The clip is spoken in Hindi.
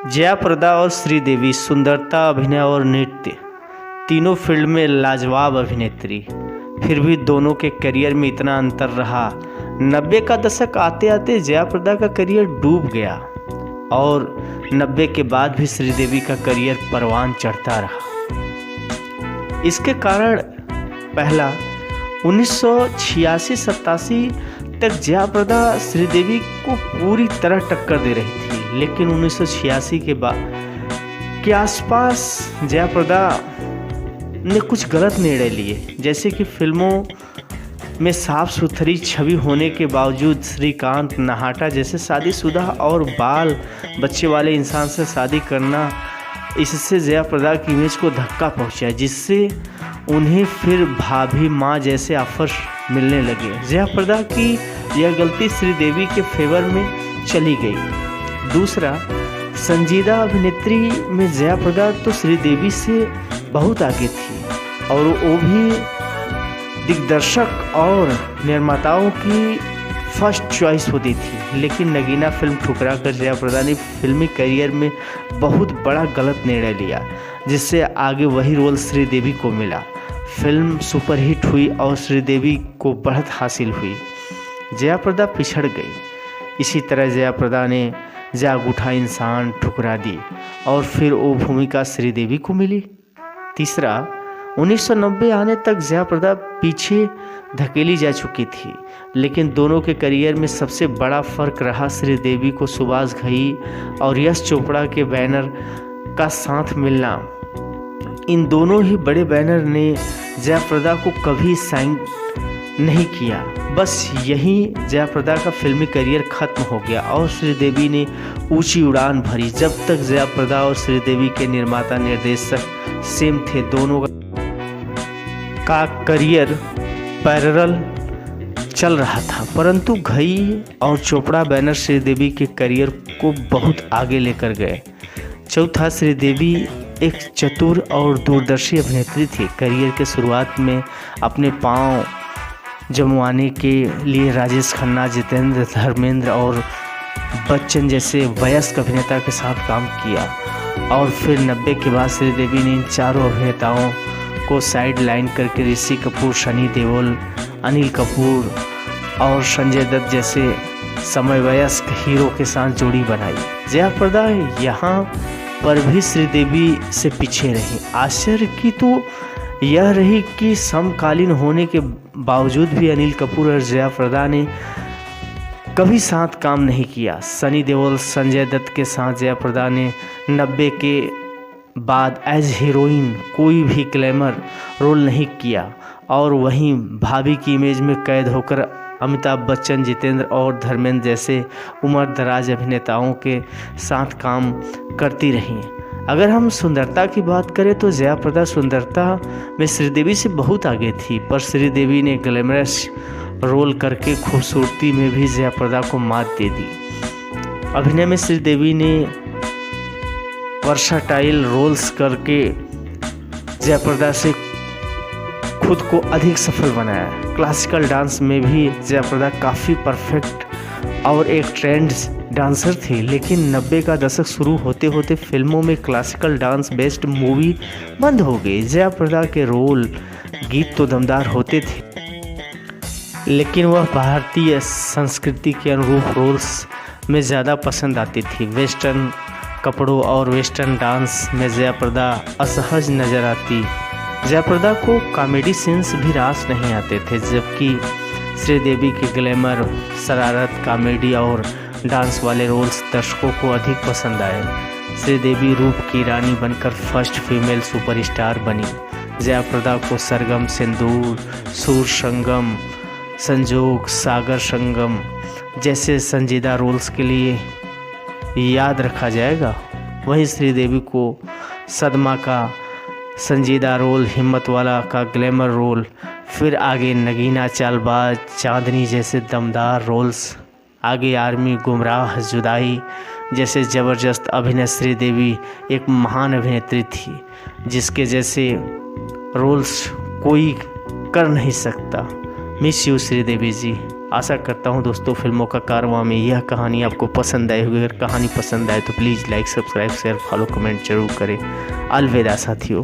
जया प्रदा और श्रीदेवी सुंदरता, अभिनय और नृत्य तीनों फील्ड में लाजवाब अभिनेत्री। फिर भी दोनों के करियर में इतना अंतर रहा। 90 का दशक आते आते जया प्रदा का करियर डूब गया और 90 के बाद भी श्रीदेवी का करियर परवान चढ़ता रहा। इसके कारण पहला 1986-87 तक जया प्रदा श्रीदेवी को पूरी तरह टक्कर दे रही थी, लेकिन 1986 के आसपास जया प्रदा ने कुछ गलत निर्णय लिए, जैसे कि फिल्मों में साफ सुथरी छवि होने के बावजूद श्रीकांत, नहाटा जैसे शादीशुदा और बाल बच्चे वाले इंसान से शादी करना। इससे जया प्रदा की इमेज को धक्का पहुंचा, जिससे उन्हें फिर भाभी माँ जैसे ऑफर्स मिलने लगे। जया प्रदा की यह गलती श्रीदेवी के फेवर में चली गई। दूसरा, संजीदा अभिनेत्री में जया प्रदा तो श्रीदेवी से बहुत आगे थी और वो भी दिग्दर्शक और निर्माताओं की फर्स्ट चॉइस होती थी। लेकिन नगीना फिल्म ठुकरा कर जया प्रदा ने फिल्मी करियर में बहुत बड़ा गलत निर्णय लिया, जिससे आगे वही रोल श्रीदेवी को मिला। फिल्म सुपरहिट हुई और श्रीदेवी को बढ़त हासिल हुई। जया प्रदा पिछड़ गई। इसी तरह जया प्रदा ने जाग उठा इंसान ठुकरा दी और फिर वो भूमिका श्रीदेवी को मिली। तीसरा, 1990 आने तक जया प्रदा पीछे धकेली जा चुकी थी, लेकिन दोनों के करियर में सबसे बड़ा फर्क रहा श्रीदेवी को सुभाष घई और यश चोपड़ा के बैनर का साथ मिलना। इन दोनों ही बड़े बैनर ने जया प्रदा को कभी साइन नहीं किया। बस यहीं जया प्रदा का फिल्मी करियर खत्म हो गया और श्रीदेवी ने ऊंची उड़ान भरी। जब तक जया प्रदा और श्रीदेवी के निर्माता निर्देशक सेम थे, दोनों का करियर पैरेलल चल रहा था, परंतु घई और चोपड़ा बैनर श्रीदेवी के करियर को बहुत आगे लेकर गए। चौथा, श्रीदेवी एक चतुर और दूरदर्शी अभिनेत्री थी। करियर के शुरुआत में अपने पांव जमवाने के लिए राजेश खन्ना, जितेंद्र, धर्मेंद्र और बच्चन जैसे वयस्क अभिनेता के साथ काम किया और फिर 90 के बाद श्रीदेवी ने इन चारों अभिनेताओं को साइड लाइन करके ऋषि कपूर, सनी देओल, अनिल कपूर और संजय दत्त जैसे समवयस्क हीरो के साथ जोड़ी बनाई। जया प्रदा यहाँ पर भी श्रीदेवी से पीछे रही। आश्चर्य की तो यह रही कि समकालीन होने के बावजूद भी अनिल कपूर और जया प्रदा ने कभी साथ काम नहीं किया। सनी देओल, संजय दत्त के साथ जया प्रदा ने 90 के बाद एज हीरोइन कोई भी ग्लैमर रोल नहीं किया और वहीं भाभी की इमेज में कैद होकर अमिताभ बच्चन, जितेंद्र और धर्मेंद्र जैसे उम्र दराज अभिनेताओं के साथ काम करती रहीं। अगर हम सुंदरता की बात करें तो जया प्रदा सुंदरता में श्रीदेवी से बहुत आगे थी, पर श्रीदेवी ने ग्लैमरस रोल करके खूबसूरती में भी जया प्रदा को मात दे दी। अभिनय में श्रीदेवी ने वर्साटाइल रोल्स करके जया प्रदा से खुद को अधिक सफल बनाया। क्लासिकल डांस में भी जया प्रदा काफ़ी परफेक्ट और एक ट्रेंड डांसर थी, लेकिन 90 का दशक शुरू होते होते फिल्मों में क्लासिकल डांस बेस्ड मूवी बंद हो गई। जया प्रदा के रोल गीत तो दमदार होते थे, लेकिन वह भारतीय संस्कृति के अनुरूप रोल्स में ज़्यादा पसंद आती थी। वेस्टर्न कपड़ों और वेस्टर्न डांस में जया प्रदा असहज नजर आती। जया प्रदा को कॉमेडी सीन्स भी रास नहीं आते थे, जबकि श्रीदेवी के ग्लैमर, शरारत, कॉमेडी और डांस वाले रोल्स दर्शकों को अधिक पसंद आए। श्रीदेवी रूप की रानी बनकर फर्स्ट फीमेल सुपरस्टार बनी। जया प्रदा को सरगम, सिंदूर, सूर संगम, संजोग, सागर संगम जैसे संजीदा रोल्स के लिए याद रखा जाएगा। वहीं श्रीदेवी को सदमा का संजीदा रोल, हिम्मत वाला का ग्लैमर रोल, फिर आगे नगीना, चालबाज, चांदनी जैसे दमदार रोल्स, आगे आर्मी, गुमराह, जुदाई जैसे ज़बरदस्त अभिनय। श्रीदेवी एक महान अभिनेत्री थी, जिसके जैसे रोल्स कोई कर नहीं सकता। मिस यू श्रीदेवी जी। आशा करता हूँ दोस्तों फिल्मों का कारवां में यह कहानी आपको पसंद आई होगी। अगर कहानी पसंद आए तो please like, subscribe, share, follow, comment जरूर करें। अलविदा साथियों।